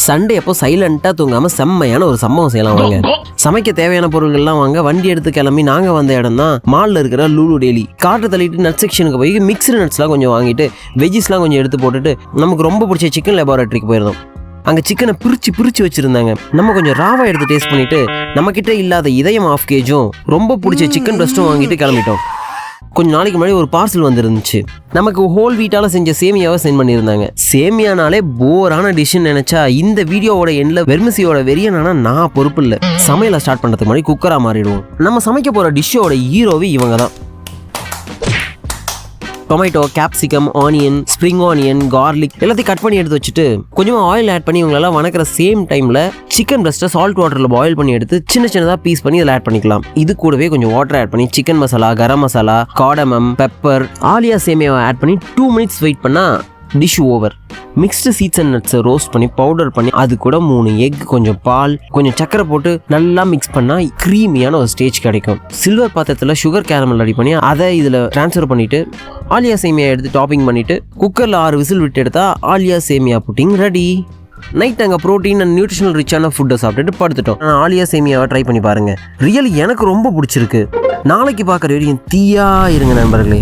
Sunday அப்போ சைலண்டா தூங்காம செம்மையான ஒரு சம்பவம் செய்யலாம் வாங்க. சமைக்க தேவையான பொருட்கள்லாம் வாங்க வண்டி எடுத்து கிளம்பி நாங்க வந்த இடம் தான் மால்ல இருக்கிற லூலு டெய்லி. காட்டை தள்ளிட்டு நட் செக்ஷனுக்கு போய் மிக்ஸ்டு நட்ஸ்லாம் கொஞ்சம் வாங்கிட்டு வெஜ்ஜஸ்லாம் கொஞ்சம் எடுத்து போட்டுட்டு நமக்கு ரொம்ப பிடிச்ச சிக்கன் லெபார்ட்டரிக்கு போயிருந்தோம். அங்கே சிக்கனை பிரிச்சு வச்சுருந்தாங்க. நம்ம கொஞ்சம் ராவா எடுத்து டேஸ்ட் பண்ணிட்டு நம்மக்கிட்ட இல்லாத இதயம் 1/2 kg ரொம்ப பிடிச்ச சிக்கன் பிரஸ்ட்டும் வாங்கிட்டு கிளம்பிட்டோம். கொஞ்சம் நாளைக்கு முன்னாடி ஒரு பார்சல் வந்துருந்துச்சு. நமக்கு ஹோல் வீட்டால் செஞ்ச சேமியாவை சென்ட் பண்ணியிருந்தாங்க. சேமியானாலே போரான டிஷ்ஷுன்னு நினச்சா இந்த வீடியோவோட எண்ணில் வெர்மிசியோட வெறியனானா நான் பொறுப்பு இல்லை. சமையலை ஸ்டார்ட் பண்ணுறதுக்கு முன்னாடி குக்கராக மாறிடுவோம். நம்ம சமைக்க போகிற டிஷ்ஷோட ஹீரோவி இவங்க தான். Tomato, capsicum, onion, spring onion, garlic எல்லாத்தையும் கட் பண்ணி எடுத்து வச்சுட்டு கொஞ்சமாக ஆயில் ஆட் பண்ணி இவங்களெல்லாம் வணக்கிற சேம் டைமில் சிக்கன் பிரஸ்ட்டை சால்ட் வாட்டரில் பாயில் பண்ணி எடுத்து சின்னதாக பீஸ் பண்ணி இதில் ஆட் பண்ணிக்கலாம். இது கூடவே கொஞ்சம் வாட்டர் ஆட் பண்ணி chicken masala, garam masala, cardamom, pepper, ஆலியா சேமியாவை ஆட் பண்ணி 2 minutes வெயிட் பண்ணால் dish over. Mixed seeds and நட்ஸை ரோஸ்ட் பண்ணி பவுடர் பண்ணி அது கூட 3 எக், கொஞ்சம் பால், கொஞ்சம் சக்கரை போட்டு நல்லா மிக்ஸ் பண்ணால் க்ரீமியான ஒரு ஸ்டேஜ் கிடைக்கும். சில்வர் பாத்திரத்தில் சுகர் கேரமல் ரெடி பண்ணி அதை இதில் ட்ரான்ஸ்ஃபர் பண்ணிவிட்டு ஆலியா சேமியா எடுத்து டாப்பிங் பண்ணிவிட்டு குக்கரில் 6 விசில் விட்டு எடுத்தால் ஆலியா சேமியா புட்டிங் ரெடி. நைட் நாங்கள் ப்ரோட்டீன் அண்ட் நியூட்ரிஷனல் ரிச்சான ஃபுட்டை சாப்பிட்டுட்டு படுத்துட்டோம். ஆலியா சேமியாவை ட்ரை பண்ணி பாருங்கள். ரியலி எனக்கு ரொம்ப பிடிச்சிருக்கு. நாளைக்கு பார்க்குற வரைக்கும் தீயா இருங்க நண்பர்களே.